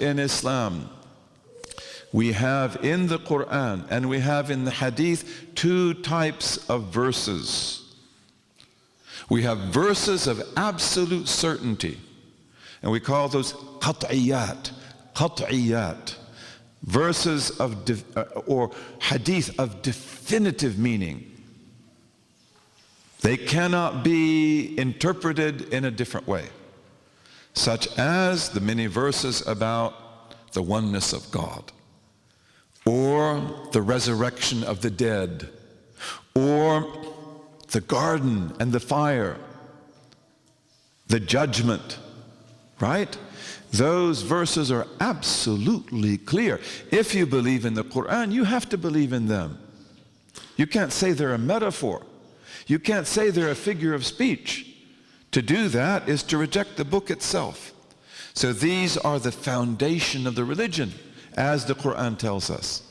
in Islam, we have in the Qur'an and we have in the Hadith two types of verses. We have verses of absolute certainty, and we call those qat'iyat, verses of or hadith of definitive meaning. They cannot be interpreted in a different way, such as the many verses about the oneness of God, or the resurrection of the dead, or the garden and the fire, the judgment, right? Those verses are absolutely clear. If you believe in the Qur'an, you have to believe in them. You can't say they're a metaphor. You can't say they're a figure of speech. To do that is to reject the book itself. So these are the foundation of the religion, as the Qur'an tells us.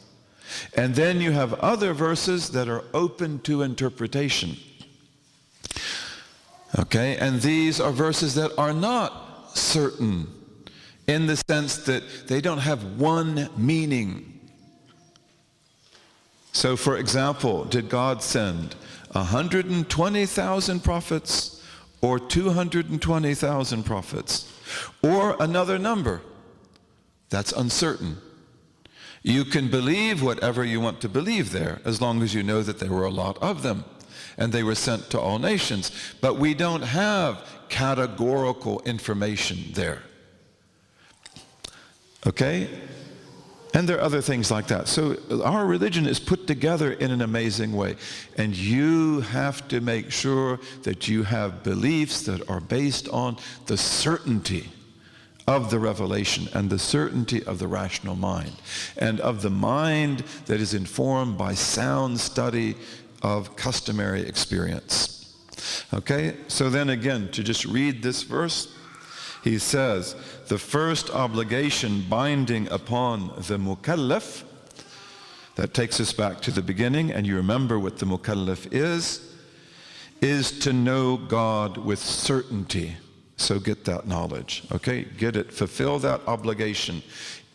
And then you have other verses that are open to interpretation. Okay, and these are verses that are not certain, in the sense that they don't have one meaning. So for example, did God send 120,000 prophets or 220,000 prophets or another number? That's uncertain. You can believe whatever you want to believe there, as long as you know that there were a lot of them and they were sent to all nations. But we don't have categorical information there. Okay? And there are other things like that. So our religion is put together in an amazing way. And you have to make sure that you have beliefs that are based on the certainty of the revelation and the certainty of the rational mind, and of the mind that is informed by sound study of customary experience. Okay? So then again, to just read this verse, he says, the first obligation binding upon the mukallaf, that takes us back to the beginning, and you remember what the mukallaf is to know God with certainty. So get that knowledge, okay? Get it, fulfill that obligation.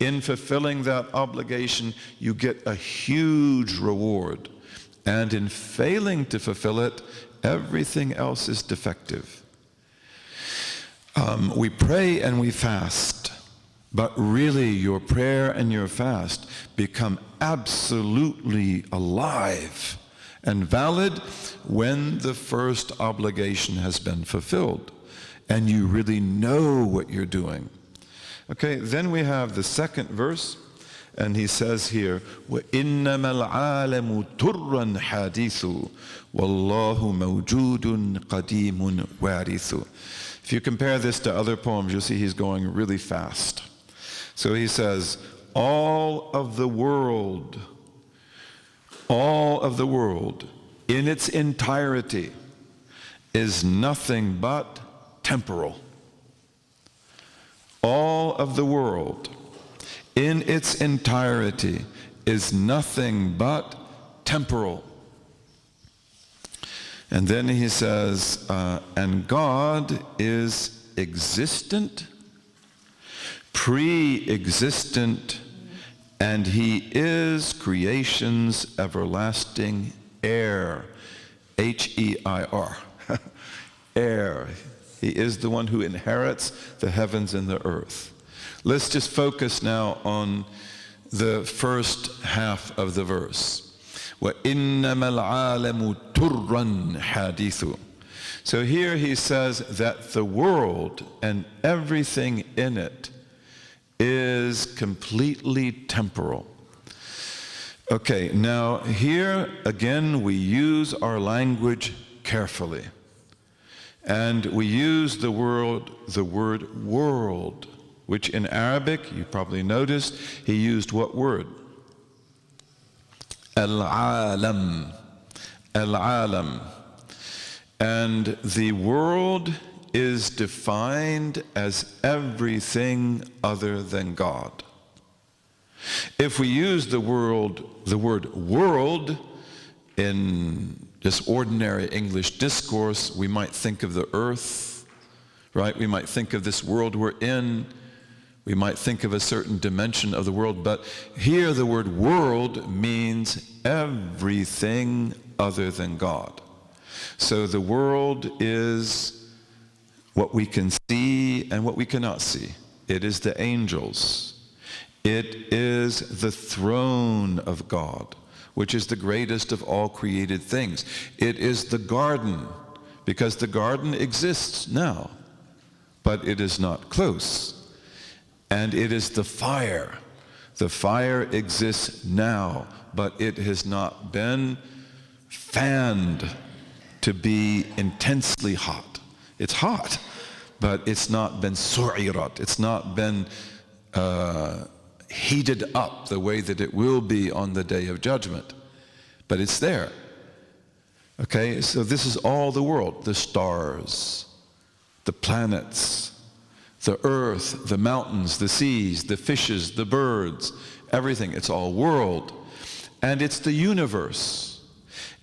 In fulfilling that obligation, you get a huge reward. And in failing to fulfill it, everything else is defective. We pray and we fast, but really your prayer and your fast become absolutely alive and valid when the first obligation has been fulfilled and you really know what you're doing. Okay, then we have the second verse, and he says here, وَإِنَّمَا الْعَالَمُ تُرًّا حَادِثُ وَاللَّهُ مَوْجُودٌ قَدِيمٌ وَارِثُ. If you compare this to other poems, you'll see he's going really fast. So he says, all of the world in its entirety is nothing but temporal. All of the world in its entirety is nothing but temporal. And then he says, and God is existent, pre-existent, and he is creation's everlasting heir. H-E-I-R. Heir. He is the one who inherits the heavens and the earth. Let's just focus now on the first half of the verse. وَإِنَّمَا الْعَالَمُ تُرًّا حَادِثُ. So here he says that the world and everything in it is completely temporal. Okay, now here again we use our language carefully. And we use the word world, which in Arabic, you probably noticed, he used what word? Al-alam. Al-alam. And the world is defined as everything other than God. If we use the word world in just ordinary English discourse, we might think of the earth, right? We might think of this world we're in, We might think of a certain dimension of the world, but here the word world means everything other than God. So the world is what we can see and what we cannot see. It is the angels. It is the throne of God, which is the greatest of all created things. It is the garden, because the garden exists now, but it is not close. And it is the fire. The fire exists now, but it has not been fanned to be intensely hot. It's hot, but it's not been su'irat. It's not been heated up the way that it will be on the Day of Judgment. But it's there. Okay, so this is all the world. The stars, the planets, the earth, the mountains, the seas, the fishes, the birds, everything. It's all world. And it's the universe.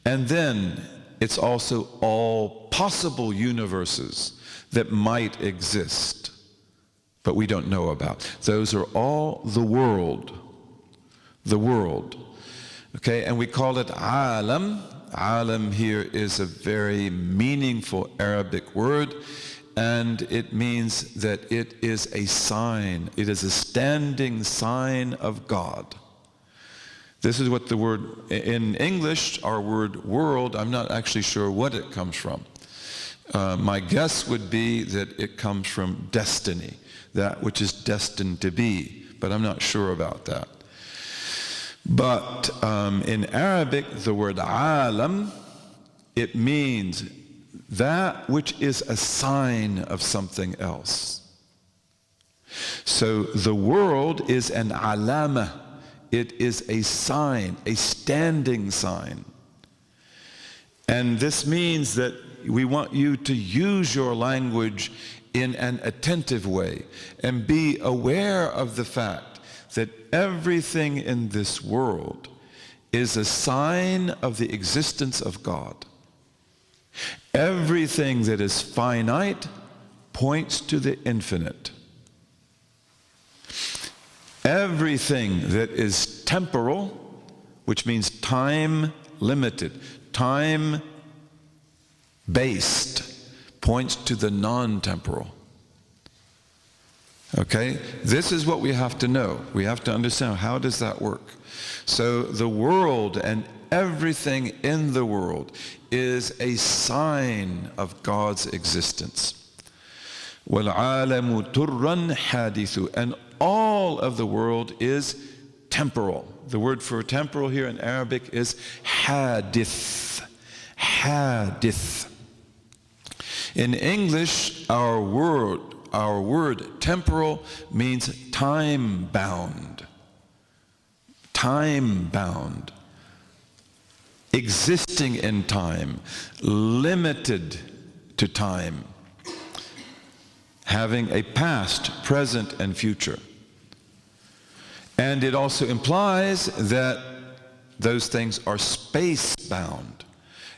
And then it's also all possible universes that might exist, but we don't know about. Those are all the world. The world. Okay, and we call it alam. Alam here is a very meaningful Arabic word, and it means that it is a sign. It is a standing sign of God. This is what the word, in English, our word world, I'm not actually sure what it comes from. My guess would be that it comes from destiny, that which is destined to be, but I'm not sure about that. But in Arabic, the word alam, it means that which is a sign of something else. So the world is an alama. It is a sign, a standing sign. And this means that we want you to use your language in an attentive way and be aware of the fact that everything in this world is a sign of the existence of God. Everything that is finite points to the infinite. Everything that is temporal, which means time limited, time based, points to the non-temporal. Okay? This is what we have to know. We have to understand, how does that work? So the world and everything in the world is a sign of God's existence. وَالْعَالَمُ تُرًّا حَادِثُ. And all of the world is temporal. The word for temporal here in Arabic is hadith. Hadith. In English, our word temporal means time-bound. Time-bound. Existing in time. Limited to time. Having a past, present, and future. And it also implies that those things are space-bound.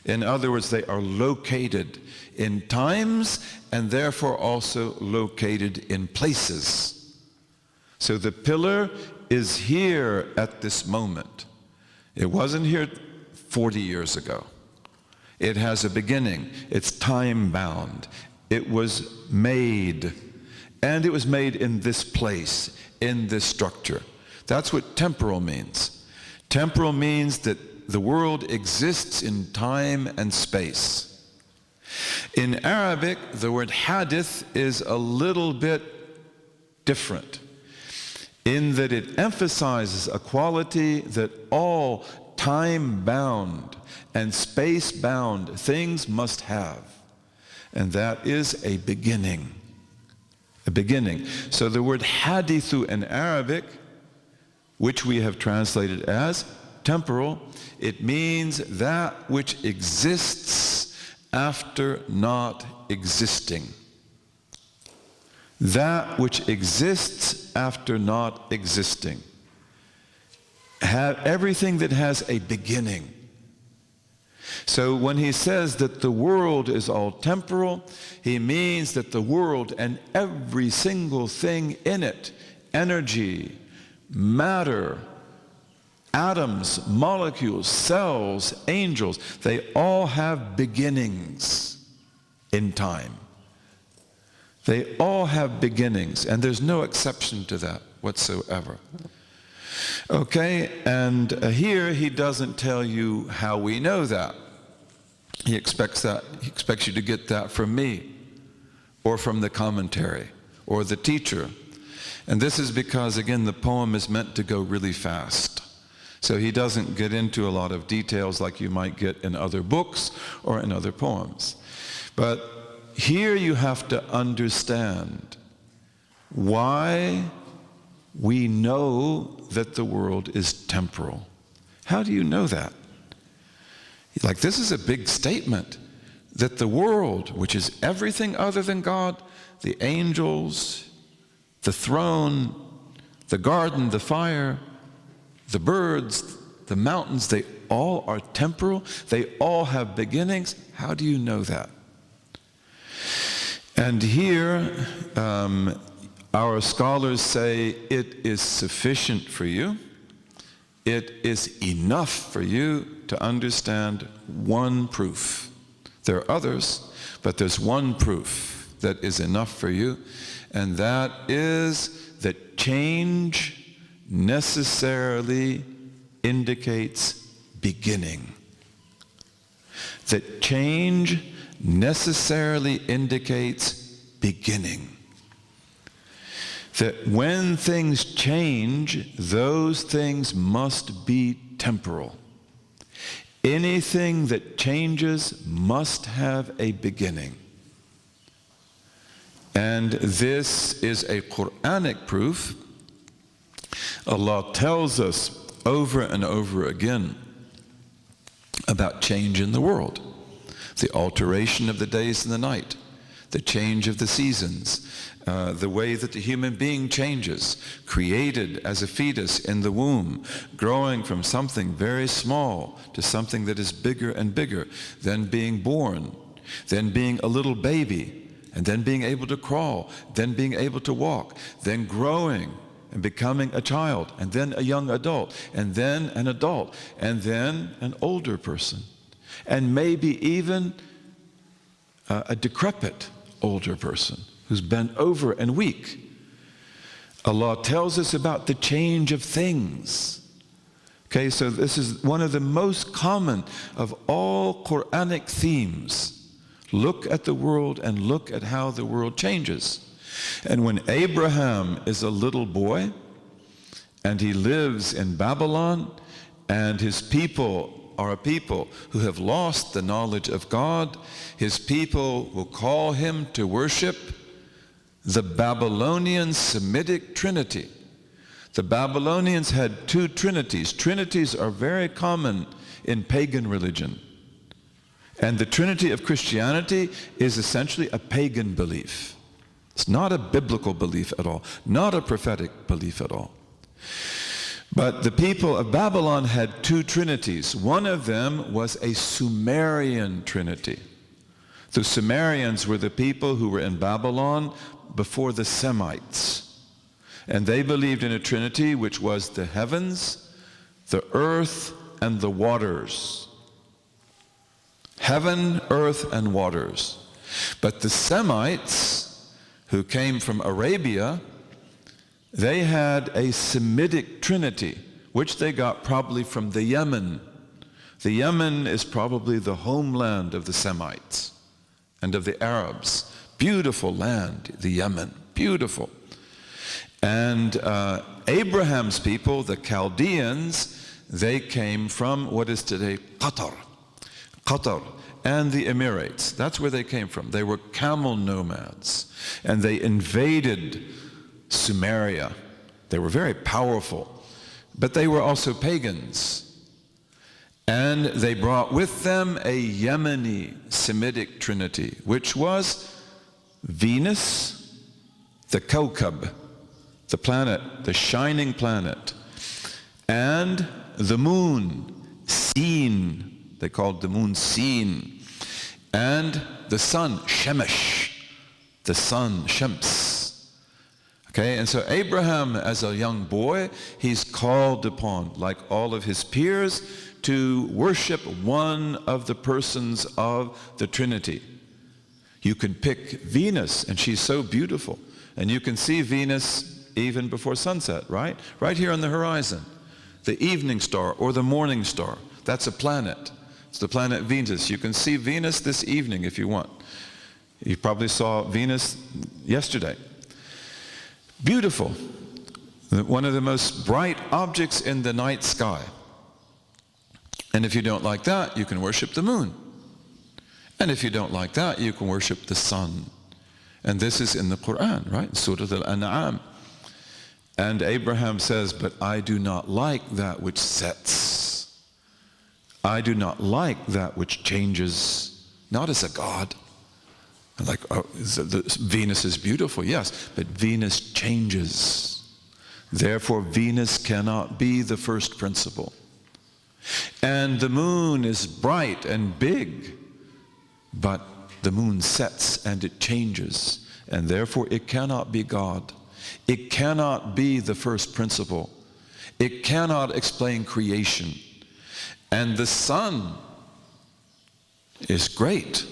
In other words, they are located in times and therefore also located in places. So the pillar is here at this moment. It wasn't here 40 years ago. It has a beginning. It's time-bound. It was made. And it was made in this place, in this structure. That's what temporal means. Temporal means that the world exists in time and space. In Arabic, the word hadith is a little bit different in that it emphasizes a quality that all time-bound and space-bound things must have, and that is a beginning. A beginning. So the word hadithu in Arabic, which we have translated as temporal, it means that which exists after not existing. That which exists after not existing. Everything that has a beginning. So when he says that the world is all temporal, he means that the world and every single thing in it energy, matter, atoms, molecules, cells, angels, they all have beginnings in time. They all have beginnings, and there's no exception to that whatsoever. Okay, and here he doesn't tell you how we know that. He expects you to get that from me, or from the commentary, or the teacher. And this is because, again, the poem is meant to go really fast. So he doesn't get into a lot of details like you might get in other books or in other poems. But here you have to understand why we know that the world is temporal. How do you know that? Like, this is a big statement, that the world, which is everything other than God, the angels, the throne, the garden, the fire, the birds, the mountains, they all are temporal. They all have beginnings. How do you know that? And here, our scholars say it is sufficient for you. It is enough for you to understand one proof. There are others, but there's one proof that is enough for you, and that is that change necessarily indicates beginning. That change necessarily indicates beginning. That when things change, those things must be temporal. Anything that changes must have a beginning. And this is a Quranic proof. Allah tells us over and over again about change in the world, the alteration of the days and the night, the change of the seasons, the way that the human being changes, created as a fetus in the womb, growing from something very small to something that is bigger and bigger, then being born, then being a little baby, and then being able to crawl, then being able to walk, then growing and becoming a child, and then a young adult, and then an adult, and then an older person, and maybe even a decrepit older person who's bent over and weak. Allah tells us about the change of things. Okay, so this is one of the most common of all Quranic themes. Look at the world and look at how the world changes. And when Abraham is a little boy and he lives in Babylon, and his people are a people who have lost the knowledge of God, his people will call him to worship the Babylonian Semitic Trinity. The Babylonians had two trinities. Trinities are very common in pagan religion. And the Trinity of Christianity is essentially a pagan belief. It's not a biblical belief at all, not a prophetic belief at all. But the people of Babylon had two trinities. One of them was a Sumerian trinity. The Sumerians were the people who were in Babylon before the Semites. And they believed in a trinity which was the heavens, the earth, and the waters. Heaven, earth, and waters. But the Semites, who came from Arabia, they had a Semitic trinity, which they got probably from the Yemen. The Yemen is probably the homeland of the Semites and of the Arabs. Beautiful land, the Yemen, beautiful. And Abraham's people, the Chaldeans, they came from what is today Qatar and the Emirates. That's where they came from. They were camel nomads, and they invaded Sumeria. They were very powerful, but they were also pagans. And they brought with them a Yemeni Semitic trinity, which was Venus, the Kawkab, the planet, the shining planet, and the moon, Sin. They called the moon Sin, and the sun, Shemesh, the sun, Shams. Okay, and so Abraham, as a young boy, he's called upon, like all of his peers, to worship one of the persons of the Trinity. You can pick Venus, and she's so beautiful. And you can see Venus even before sunset, right? Right here on the horizon. The evening star or the morning star. That's a planet. It's the planet Venus. You can see Venus this evening if you want. You probably saw Venus yesterday. Beautiful. One of the most bright objects in the night sky. And if you don't like that, you can worship the moon. And if you don't like that, you can worship the sun. And this is in the Qur'an, right? Surah Al-An'am. And Abraham says, but I do not like that which sets. I do not like that which changes. Not as a god. Like, oh, Venus is beautiful, yes, but Venus changes. Therefore, Venus cannot be the first principle. And the moon is bright and big, but the moon sets and it changes, and therefore it cannot be God. It cannot be the first principle. It cannot explain creation. And the sun is great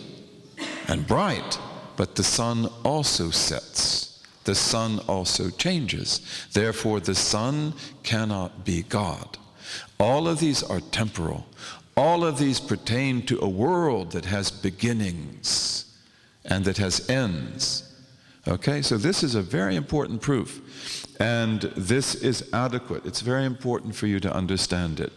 and bright, but the sun also sets. The sun also changes. Therefore, the sun cannot be God. All of these are temporal. All of these pertain to a world that has beginnings and that has ends. Okay, so this is a very important proof. And this is adequate. It's very important for you to understand it.